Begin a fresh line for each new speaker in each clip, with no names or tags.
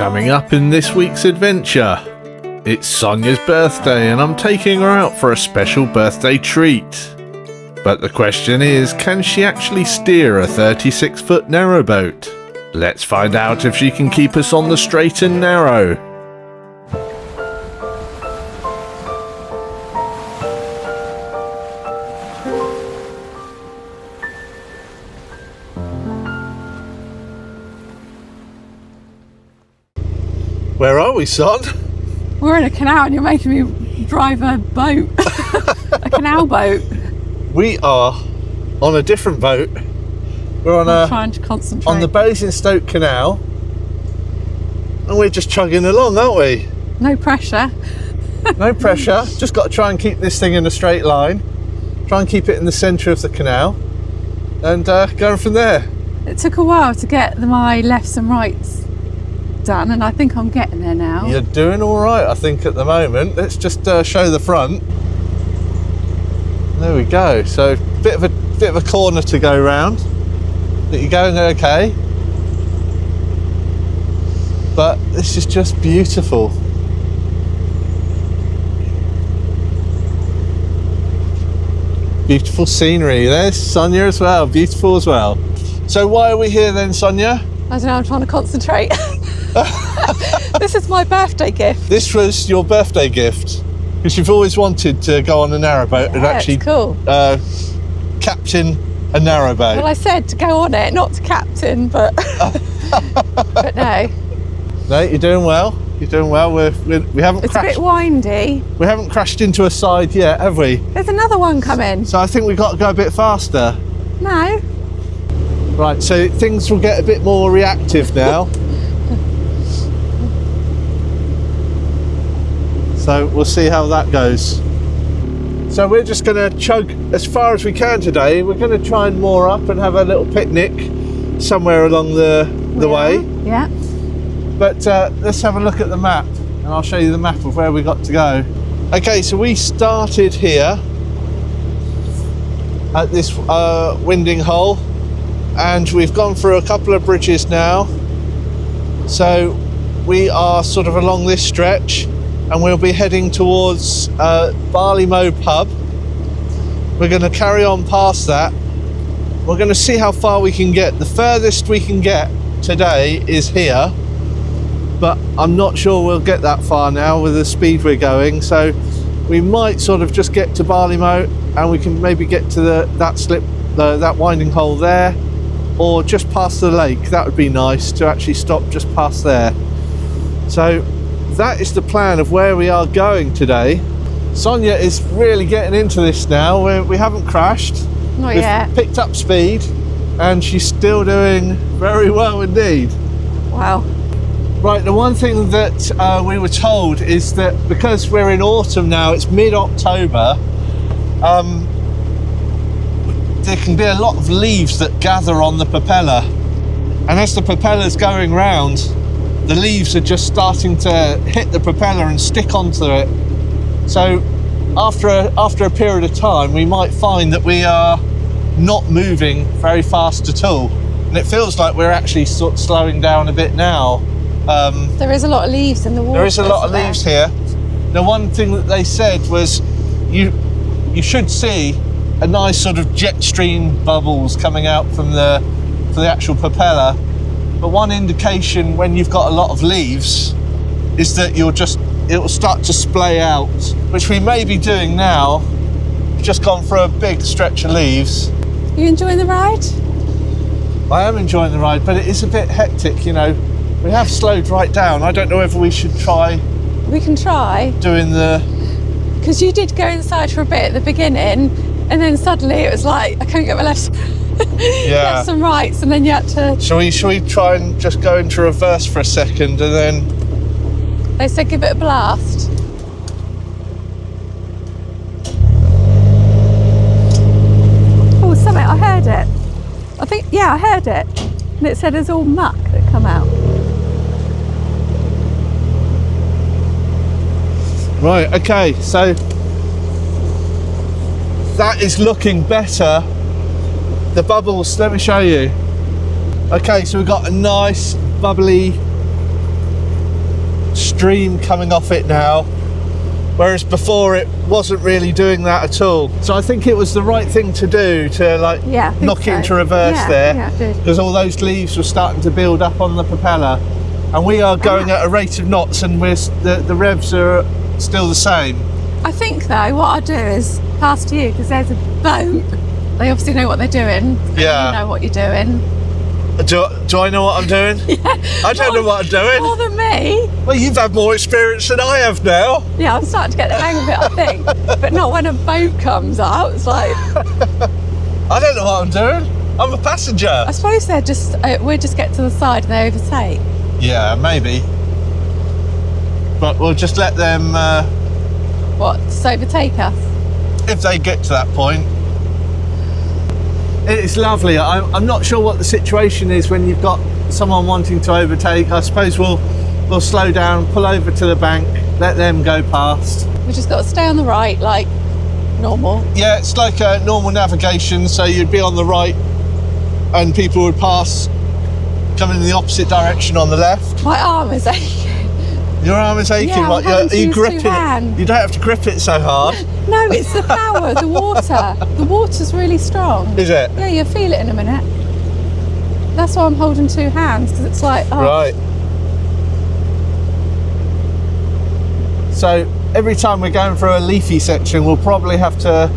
Coming up in this week's adventure, it's Sonia's birthday and I'm taking her out for a special birthday treat. But the question is, can she actually steer a 36-foot narrowboat? Let's find out if she can keep us on the straight and narrow. Where are we, Son?
We're in a canal and you're making me drive a boat. A canal boat.
We are on a different boat. We're on
trying to concentrate.
on the Basingstoke Canal. And we're just chugging along, aren't we?
No pressure.
No pressure. Just got to try and keep this thing in a straight line. Try and keep it in the centre of the canal. And going from there.
It took a while to get my lefts and rights done, and I think I'm getting there now.
You're doing all right, I think, at the moment. Let's just show the front. There we go. So bit of a corner to go round. But you're going okay. But this is just beautiful. Beautiful scenery. There's Sonia as well. Beautiful as well. So why are we here then, Sonia?
I don't know, I'm trying to concentrate. This is my birthday gift.
This was your birthday gift because you've always wanted to go on a narrowboat and actually
cool.
captain a narrowboat.
Well, I said to go on it, not to captain, but but no.
No, you're doing well. You're doing well. We haven't.
It's a bit windy.
We haven't crashed into a side yet, have we?
There's another one coming.
So I think we've got to go a bit faster.
No.
Right, so things will get a bit more reactive now. So we'll see how that goes. So we're just going to chug as far as we can today. We're going to try and moor up and have a little picnic somewhere along the way.
Yeah.
But let's have a look at the map and I'll show you the map of where we got to go. Okay, so we started here at this winding hole and we've gone through a couple of bridges now. So we are sort of along this stretch and we'll be heading towards Barley Mow pub. We're going to carry on past that. We're going to see how far we can get. The furthest we can get today is here, but I'm not sure we'll get that far now with the speed we're going. So we might sort of just get to Barley Mow and we can maybe get to that winding hole there, or just past the lake. That would be nice to actually stop just past there. So that is the plan of where we are going today. Sonia is really getting into this now. We haven't crashed.
Not yet.
We've picked up speed and she's still doing very well indeed.
Wow.
Right, the one thing that we were told is that because we're in autumn now, it's mid-October, there can be a lot of leaves that gather on the propeller. And as the propeller's going round, the leaves are just starting to hit the propeller and stick onto it. So after a period of time, we might find that we are not moving very fast at all. And it feels like we're actually sort of slowing down a bit now.
There is a lot of leaves in the water.
There is a lot of leaves here. The one thing that they said was you should see a nice sort of jet stream bubbles coming out from the actual propeller. But one indication when you've got a lot of leaves is that it will start to splay out, which we may be doing now. We've just gone through a big stretch of leaves.
You enjoying the ride?
I am enjoying the ride, but it is a bit hectic, you know. We have slowed right down. I don't know whether we should try.
We can try.
Doing the...
Because you did go inside for a bit at the beginning, and then suddenly it was like, I couldn't get my left lefts and rights, and then you had to...
Shall we try and just go into reverse for a second, and then...
They said give it a blast. Oh, something, I heard it. I think, yeah, I heard it. And it said there's all muck that come out.
Right, okay, so that is looking better. The bubbles, let me show you. Okay, so we've got a nice bubbly stream coming off it now, whereas before it wasn't really doing that at all. So I think it was the right thing to do to like knock it into reverse there, because all those leaves were starting to build up on the propeller, and we are going at a rate of knots, and the revs are still the same.
I think though what I'll do is pass to you, because there's a boat. They obviously know what they're doing.
Yeah.
You know what you're doing.
Do I know what I'm doing? I don't know what I'm doing.
More than me.
Well, you've had more experience than I have now.
Yeah, I'm starting to get the hang of it, I think. But not when a boat comes out. It's like...
I don't know what I'm doing. I'm a passenger.
I suppose they're just... we'll just get to the side and they overtake.
Yeah, maybe. But we'll just let them...
What, just overtake us?
If they get to that point. It's lovely. I'm not sure what the situation is when you've got someone wanting to overtake. I suppose we'll slow down, pull over to the bank, let them go past.
We just got to stay on the right, like normal. Yeah,
it's like a normal navigation, so you'd be on the right and people would pass coming in the opposite direction on the left.
My arm is aching.
Your arm is aching,
yeah,
like you're gripping it. You don't have to grip it so hard.
No, it's the power, the water. The water's really strong.
Is it?
Yeah, you'll feel it in a minute. That's why I'm holding two hands, because it's like, oh.
Right. So every time we're going through a leafy section, we'll probably have to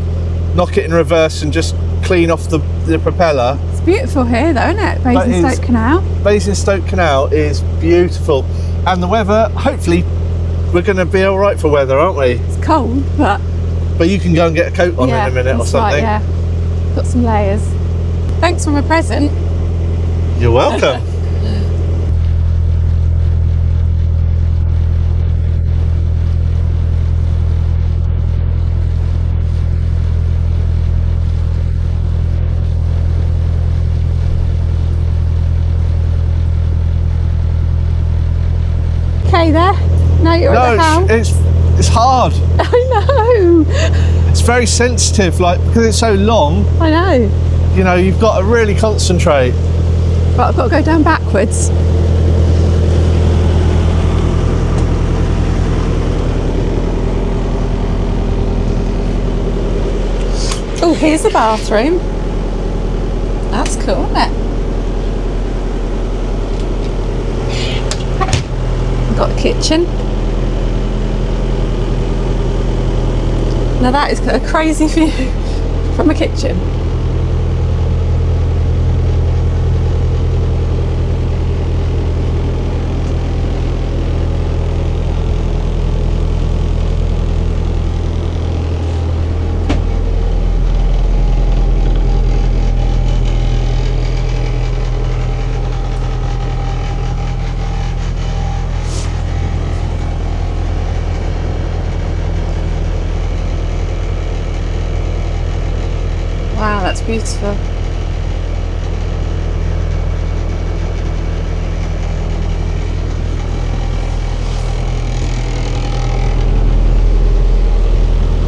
knock it in reverse and just clean off the propeller.
It's beautiful here though, isn't it? Basingstoke Canal.
Basingstoke Canal is beautiful. And the weather, hopefully, we're going to be all right for weather, aren't we?
It's cold, but
you can go and get a coat on in a minute or something.
Right, yeah. Got some layers. Thanks for my present.
You're welcome.
Okay there? Now you're at the helm?
It's hard.
I know.
It's very sensitive, like, because it's so long.
I know.
You know, you've got to really concentrate.
But I've got to go down backwards. Oh, here's the bathroom. That's cool, isn't it? Got a kitchen. Now that is a crazy view from a kitchen. Wow, that's beautiful.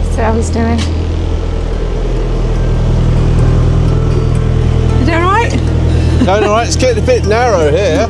See how he's doing. You doing alright?
Going alright, it's getting a bit narrow here.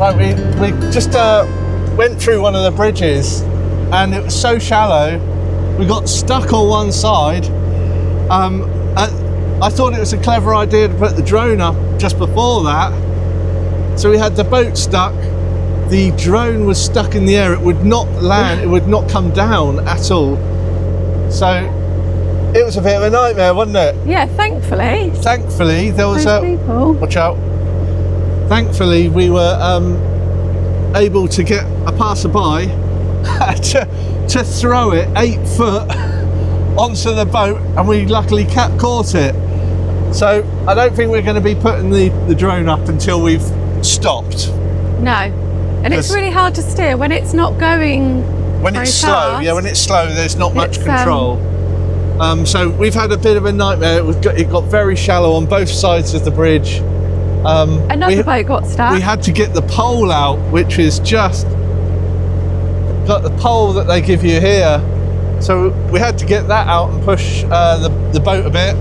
Right, we just went through one of the bridges, and it was so shallow, we got stuck on one side. And I thought it was a clever idea to put the drone up just before that. So we had the boat stuck, the drone was stuck in the air, it would not land, it would not come down at all. So it was a bit of a nightmare, wasn't it?
Yeah, thankfully.
Thankfully, there was
people.
Watch out. Thankfully, we were able to get a passerby to throw it 8 foot onto the boat, and we luckily caught it. So I don't think we're going to be putting the drone up until we've stopped.
No, and it's really hard to steer when it's not going
when it's slow.
fast.
Yeah, when it's slow, there's not much control. So we've had a bit of a nightmare. It got very shallow on both sides of the bridge.
Another boat got stuck.
We had to get the pole out, which is just got the pole that they give you here. So we had to get that out and push the boat a bit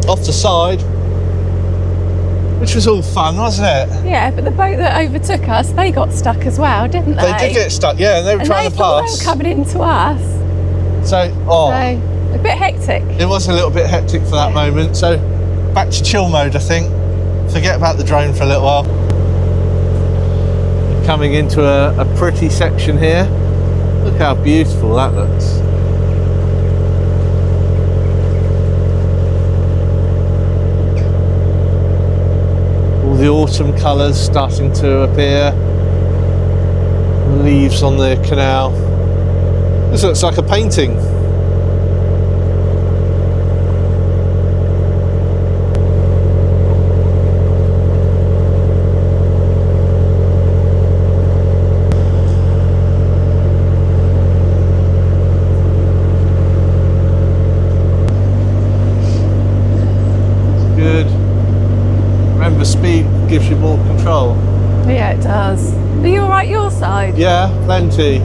off the side, which was all fun, wasn't it?
Yeah, but the boat that overtook us, they got stuck as well, didn't they?
They did get stuck, yeah, and they were trying to pass.
They were coming into us.
So
a bit hectic.
It was a little bit hectic for that moment. So back to chill mode, I think. Forget about the drone for a little while. Coming into a pretty section here. Look how beautiful that looks. All the autumn colours starting to appear. Leaves on the canal. This looks like a painting. Speed gives you more control.
Yeah, it does. Are you all right your side?
Yeah, plenty.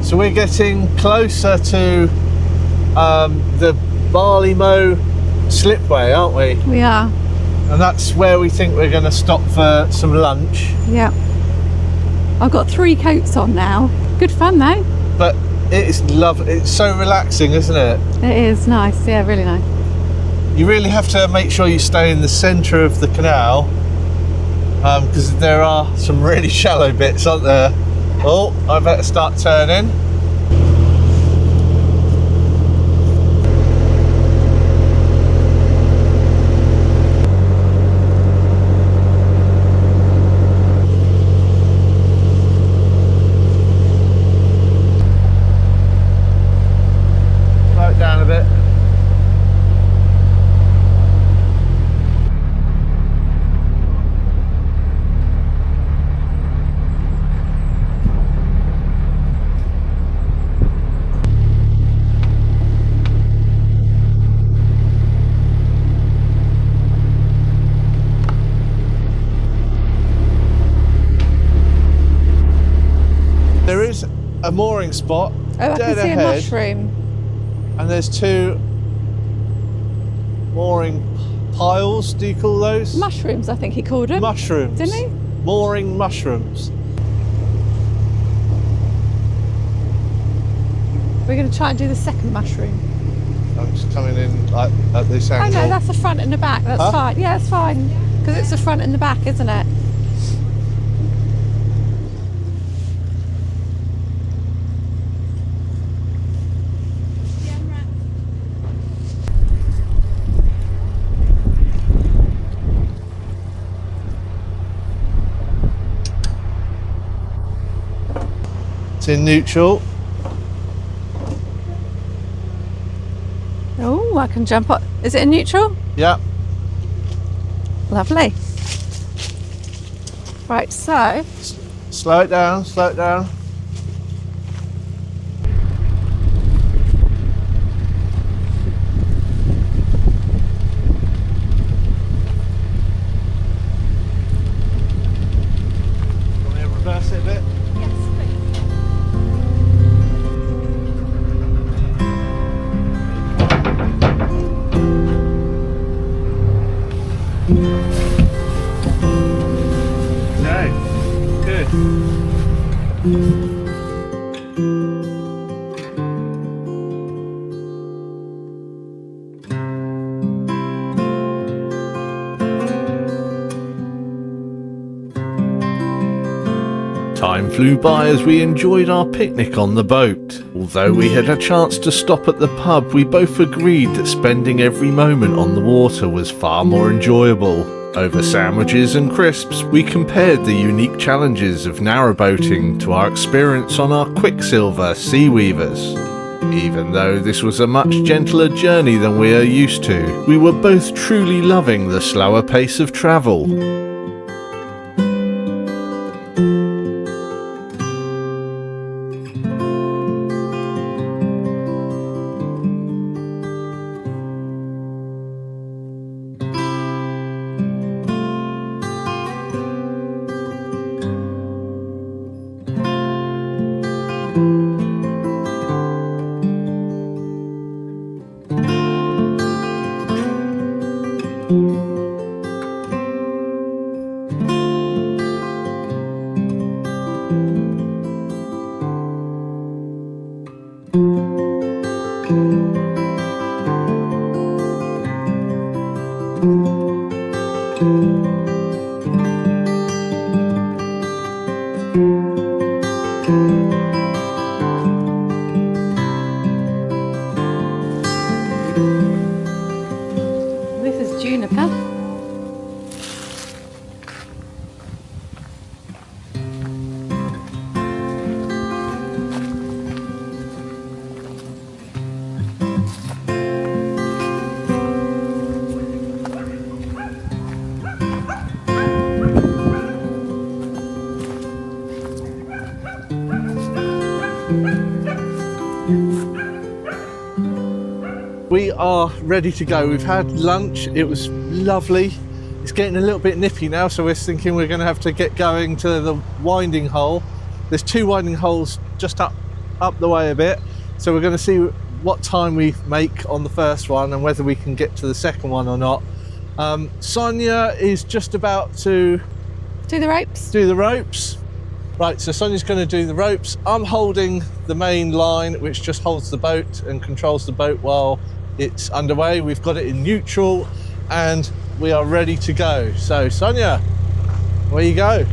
So we're getting closer to the Barley Mow slipway, aren't we?
We are.
And that's where we think we're going to stop for some lunch.
Yeah. I've got 3 coats on now. Good fun though.
But it's lovely. It's so relaxing, isn't it?
It is nice. Yeah, really nice.
You really have to make sure you stay in the centre of the canal, because there are some really shallow bits, aren't there? Oh, I better start turning. Slow it down a bit. a mooring spot.
Oh, I
dead
can see
ahead,
a mushroom.
and there's 2 mooring piles. Do you call those?
Mushrooms, I think he called them.
Mushrooms.
Didn't he?
Mooring mushrooms.
We're going to try and do the second mushroom.
I'm just coming in like at this
Oh
angle.
no, that's the front and the back. That's fine. Yeah, it's fine. Because it's the front and the back, isn't it?
It's in neutral.
Oh, I can jump up. Is it in neutral?
Yeah.
Lovely. Right, so
Slow it down, slow it down. Want me to reverse it a bit?
yes, please.
Okay, good.
Time flew by as we enjoyed our picnic on the boat. Although we had a chance to stop at the pub, we both agreed that spending every moment on the water was far more enjoyable. Over sandwiches and crisps, we compared the unique challenges of narrowboating to our experience on our Quicksilver Seaweavers. Even though this was a much gentler journey than we are used to, we were both truly loving the slower pace of travel.
This is Juniper.
We are ready to go. We've had lunch. It was lovely. It's getting a little bit nippy now, so we're thinking we're going to have to get going to the winding hole. There's 2 winding holes just up the way a bit, so we're going to see what time we make on the first one and whether we can get to the second one or not. Sonia is just about to
Do the ropes.
do the ropes. Right, so Sonia's going to do the ropes. I'm holding the main line, which just holds the boat and controls the boat while it's underway. We've got it in neutral and we are ready to go. So Sonia, where you go?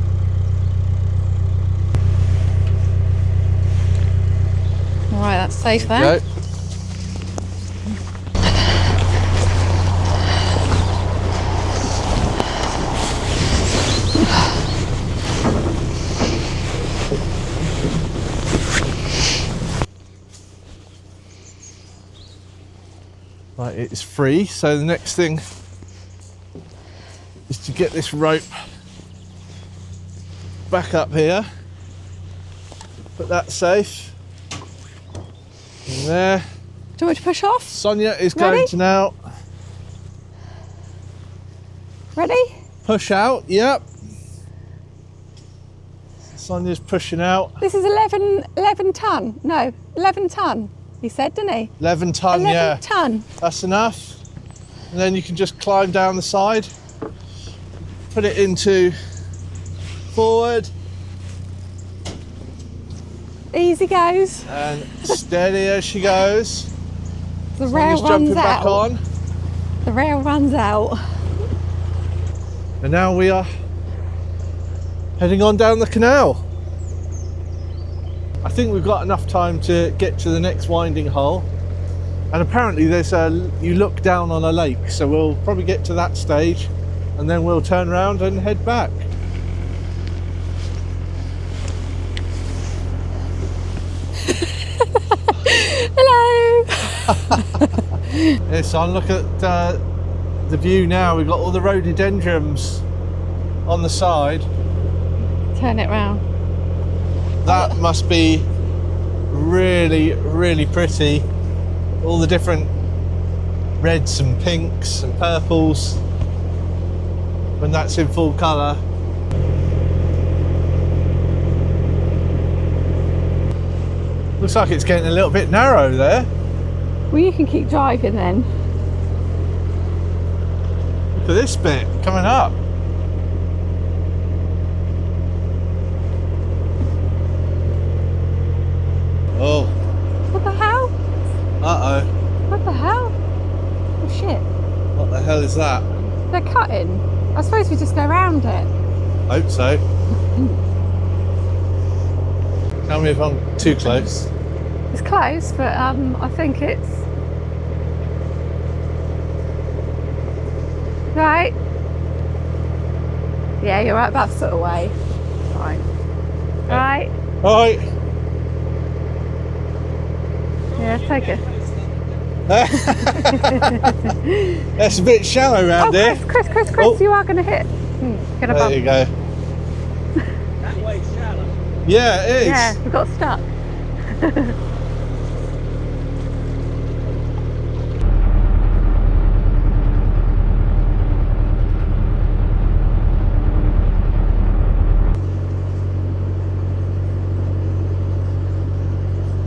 All right, that's safe there.
Go. Right, it's free, so the next thing is to get this rope back up here. Put that safe. In there.
Do you want me to push off?
Sonia is
Ready?
going to now
Ready?
push out, yep. Sonia's pushing out.
This is 11 ton. No, 11 ton. He said, didn't he?
11 ton,
11
yeah.
ton.
That's enough. And then you can just climb down the side, put it into forward.
Easy goes.
And steady as she goes.
The rail
Sonia's jumping
runs
back
out.
on.
The rail runs out.
And now we are heading on down the canal. I think we've got enough time to get to the next winding hole. And apparently you look down on a lake, so we'll probably get to that stage and then we'll turn around and head back.
Hello.
Yes, I'll look at the view now. We've got all the rhododendrons on the side.
Turn it round.
That must be really, really pretty. All the different reds and pinks and purples when that's in full colour. Looks like it's getting a little bit narrow there.
Well, you can keep driving then.
Look at this bit coming up. Oh.
What the hell?
Uh-oh.
What the hell? Oh shit.
What the hell is that?
They're cutting. I suppose we just go around it.
Hope so. Tell me if I'm too close.
It's close, but I think it's... Right. Yeah, you're right, about a foot away. Right. Right.
Alright.
Yeah, take it.
That's a bit shallow round
Oh,
there.
Chris,
Oh.
you are going to hit. Get a
There
bump.
you go.
That way's shallow.
Yeah, it is.
Yeah, we got stuck.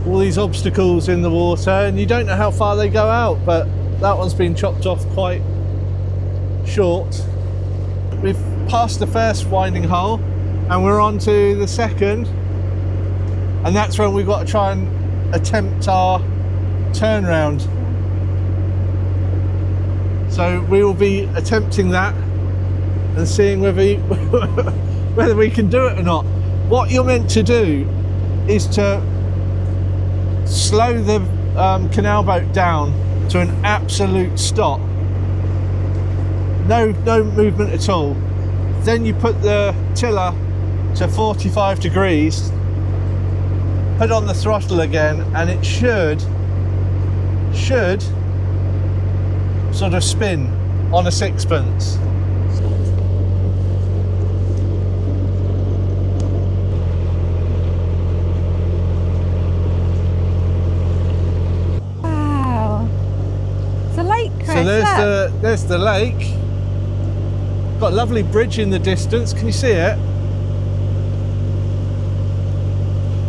All these obstacles in the water, and you don't know how far they go out, but that one's been chopped off quite short. We've passed the first winding hole and we're on to the second, and that's when we've got to try and attempt our turnaround. So we will be attempting that and seeing whether we can do it or not. What you're meant to do is to slow the canal boat down to an absolute stop. No movement at all. Then you put the tiller to 45 degrees, put on the throttle again, and it should sort of spin on a sixpence.
Wow. It's a lake, Chris.
So
look.
there's the lake. Got a lovely bridge in the distance. Can you see it?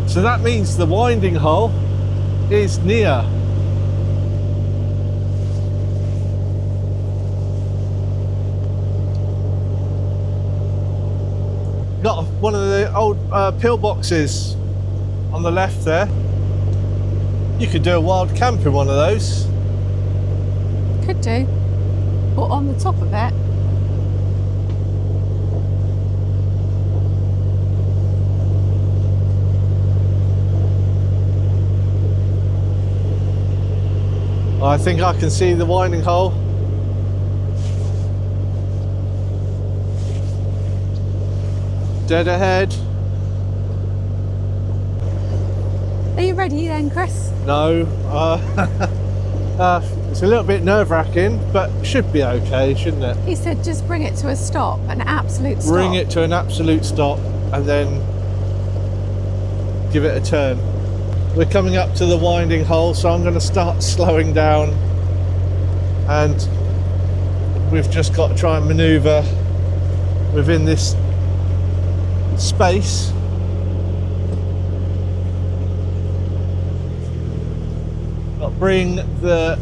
So that means the winding hole is near. Got one of the old pillboxes on the left there. You could do a wild camp in one of those.
Could do. Or on the top of it.
I think I can see the winding hole. Dead ahead.
Are you ready then, Chris?
No. It's a little bit nerve-wracking, but should be okay, shouldn't it?
He said just bring it to a stop, an absolute stop.
Bring it to an absolute stop and then give it a turn. We're coming up to the winding hole, so I'm going to start slowing down, and we've just got to try and manoeuvre within this space bring the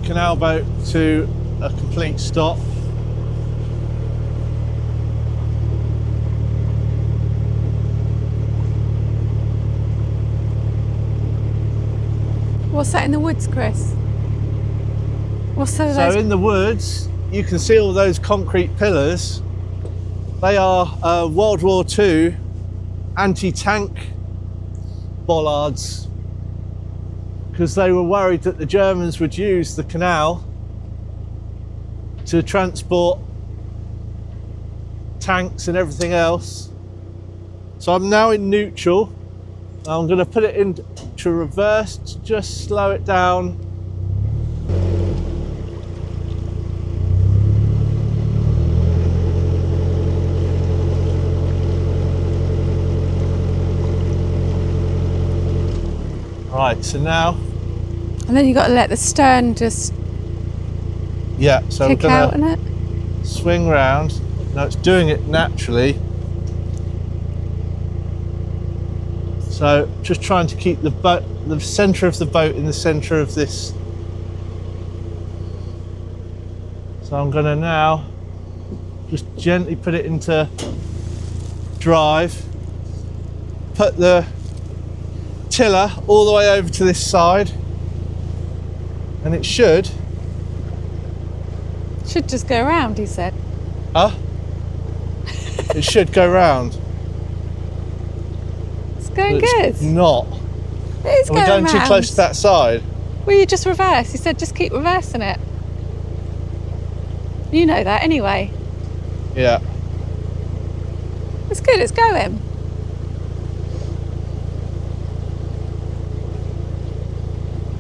canal boat to a complete stop.
What's that in the woods, Chris? What's
So
those?
in the woods, you can see all those concrete pillars. They are World War II anti-tank bollards, because they were worried that the Germans would use the canal to transport tanks and everything else. So I'm now in neutral. I'm going to put it into reverse to just slow it down. Right, so now,
And then you got to let the stern just
yeah, so
kick
we're
out
going
in it.
to swing round. Now it's doing it naturally. So just trying to keep the boat, the centre of the boat in the centre of this. So I'm going to now just gently put it into drive, put the tiller all the way over to this side, and it should
Just go around, he said.
it should go round.
It's going
But
good.
it's not.
It is
Are
going
we going too
round.
close to that side?
Well, you just reverse. He said just keep reversing it. You know that anyway.
Yeah.
It's good, it's going.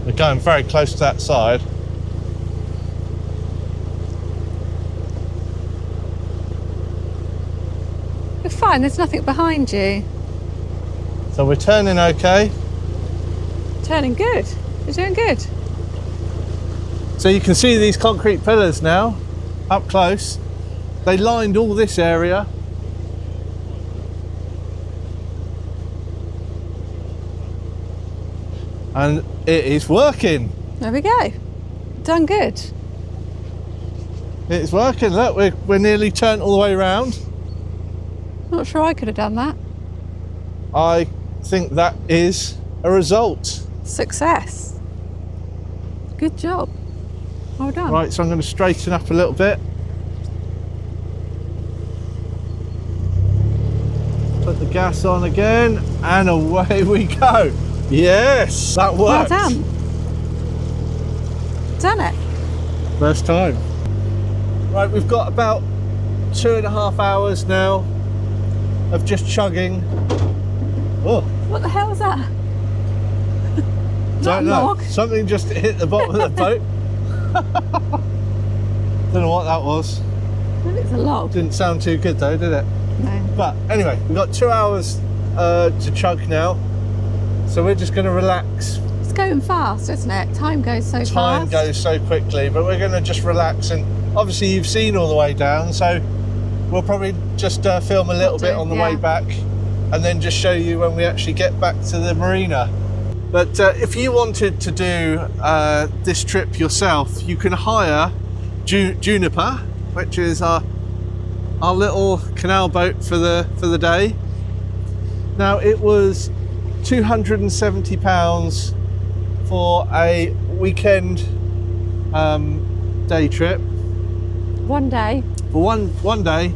We're going very close to that side.
You're fine, there's nothing behind you.
So we're turning okay.
Turning good. You're doing good.
So you can see these concrete pillars now, up close. They lined all this area. And it is working.
There we go. Done good.
It's working. Look, we're nearly turned all the way around.
Not sure I could have done that.
I think that is a result.
Success. Good job. Well done.
Right, so I'm going to straighten up a little bit. Put the gas on again, and away we go. Yes, that
Well
worked.
done. Done it.
First time. Right, we've got about 2.5 hours now of just chugging. Oh,
What the hell is that?
don't know.
log.
Something just hit the bottom of the boat. Don't know what that was.
Well, it's a log.
Didn't sound too good though, did it?
No.
But anyway, we've got 2 hours to chug now. So we're just going to relax.
It's going fast, isn't it? Time goes so fast.
Time goes so quickly, but we're going to just relax. And obviously you've seen all the way down, so we'll probably just film a little bit on the way back, and then just show you when we actually get back to the marina. But if you wanted to do this trip yourself, you can hire Juniper, which is our little canal boat for the day. Now it was £270 for a weekend day trip.
One day.
For one day,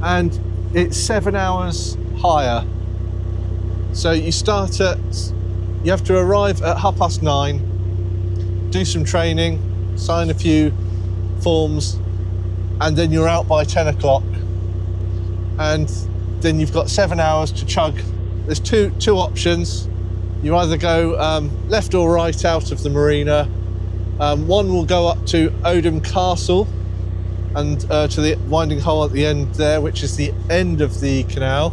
and it's 7 hours higher. So you have to arrive at 9:30, do some training, sign a few forms, and then you're out by 10 o'clock. And then you've got 7 hours to chug. There's two options. You either go left or right out of the marina. One will go up to Odham Castle and to the winding hole at the end there, which is the end of the canal.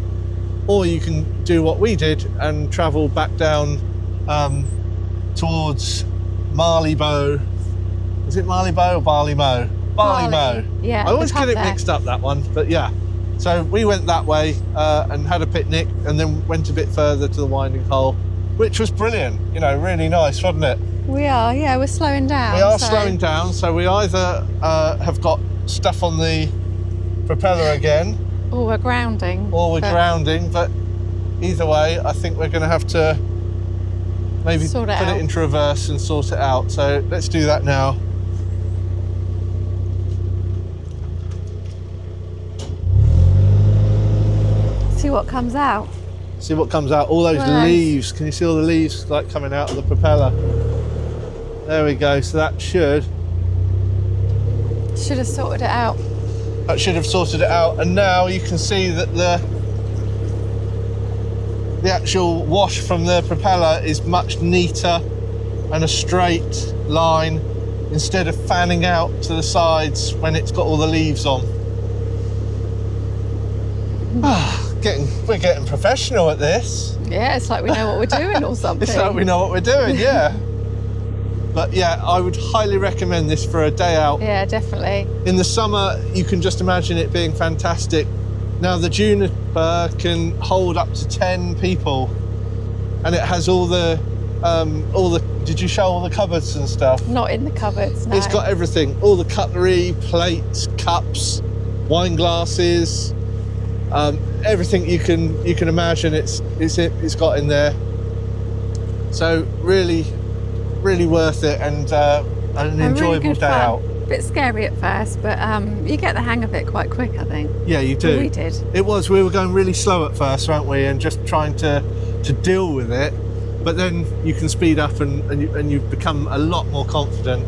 Or you can do what we did and travel back down towards Barley Mow. Is it Barley Mow or Barley Mow? Barley Mow.
Yeah.
I always
the pub
get it
there.
mixed up, that one, but yeah. So we went that way and had a picnic, and then went a bit further to the winding hole, which was brilliant. You know, really nice, wasn't it?
We are, yeah, we're slowing down.
We are slowing down, so we either have got stuff on the propeller again,
Or we're grounding.
or we're grounding, but either way, I think we're going to have to maybe
Sort it
put
out.
it into reverse and sort it out. So let's do that now.
See what comes out.
See what comes out. All those
Nice.
leaves. Can you see all the leaves like coming out of the propeller? There we go. So that should
Should have sorted it out.
have sorted it out. And now you can see that the actual wash from the propeller is much neater and a straight line instead of fanning out to the sides when it's got all the leaves on. We're getting professional at this.
Yeah, it's like we know what we're doing or something.
It's like we know what we're doing, yeah. But yeah, I would highly recommend this for a day out.
Yeah, definitely.
In the summer, you can just imagine it being fantastic. Now the Juniper can hold up to 10 people, and it has all the, did you show all the cupboards and stuff?
Not in the cupboards, no.
It's got everything, all the cutlery, plates, cups, wine glasses, everything you can imagine. It's got in there. So really worth it, and an enjoyable
really good
day
fun.
out.
Bit scary at first, but you get the hang of it quite quick, I think.
Yeah, you do.
Well, we did.
It was. We were going really slow at first, weren't we? And just trying to deal with it. But then you can speed up and you become a lot more confident.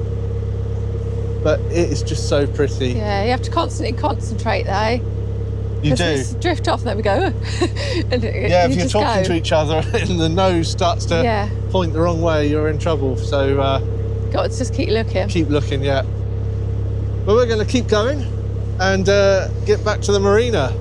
But it is just so pretty.
Yeah, you have to constantly concentrate though.
You
'Cause
do.
we just drift off and then we go, "Ugh." And
Yeah, if
you
you're
just
talking
go.
to each other and the nose starts to
Yeah.
point the wrong way, you're in trouble. So
Got to just keep looking.
keep looking, yeah. But we're going to keep going and get back to the marina.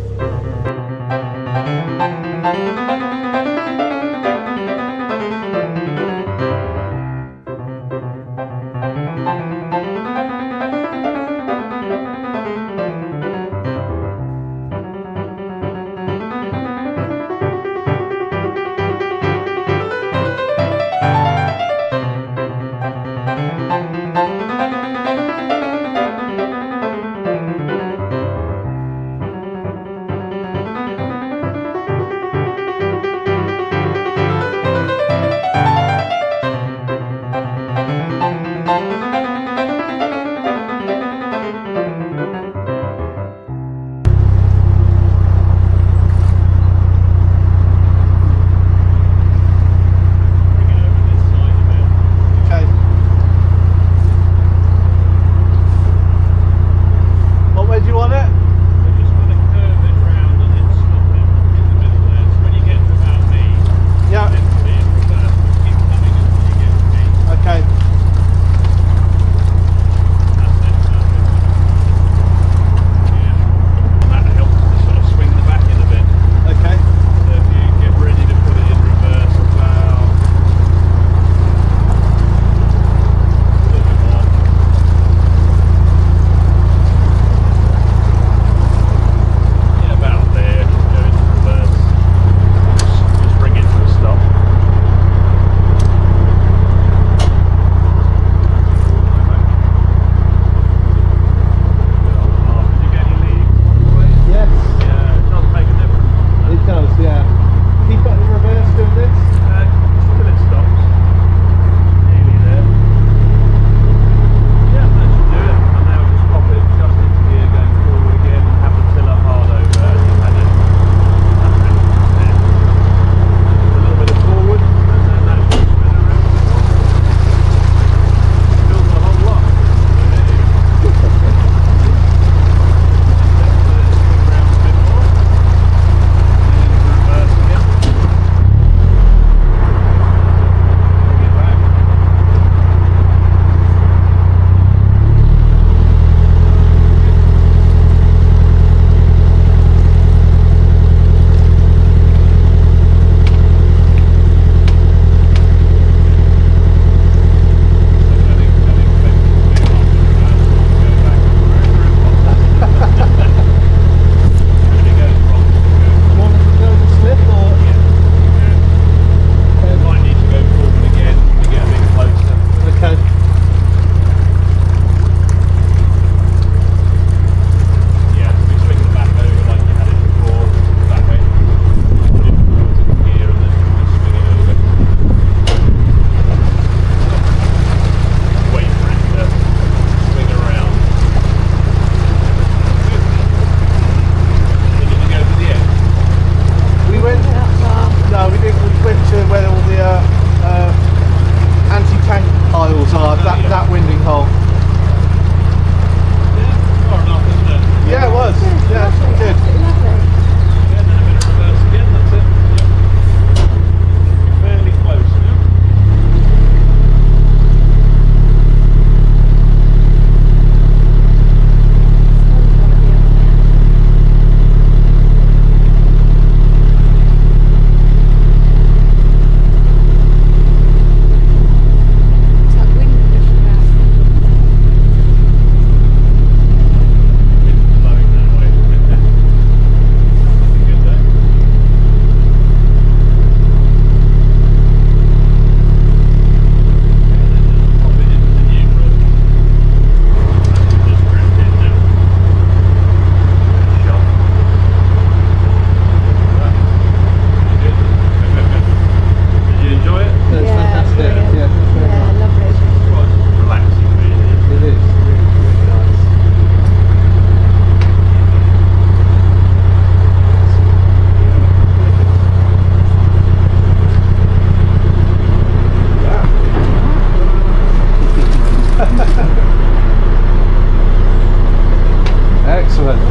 Excellent.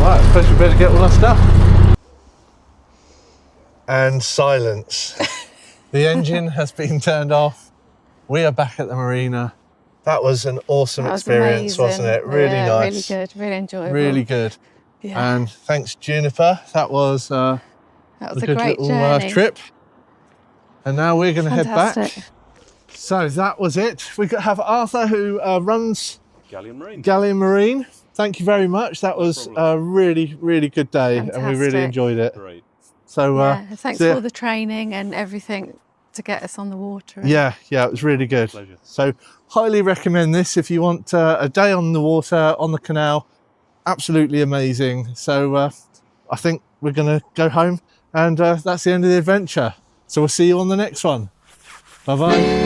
Right, I suppose we better get all our stuff. And silence. The engine has been turned off. We are back at the marina. That was an awesome experience, wasn't it? Really nice.
Really good, really enjoyable.
Really good.
Yeah.
And thanks, Juniper. That was a
a
good
great
little
journey.
trip. And now we're going to head back.
Fantastic.
So that was it. We have Arthur, who runs
Galleon Marine.
Marine. Thank you very much. That was a really, really good day, and we really
Fantastic.
enjoyed it.
Great.
So
Thanks for all the training and everything to get us on the water.
yeah, it was really good.
Pleasure.
So highly recommend this if you want a day on the water, on the canal. Absolutely amazing. So I think we're going to go home, and that's the end of the adventure. So we'll see you on the next one. Bye-bye.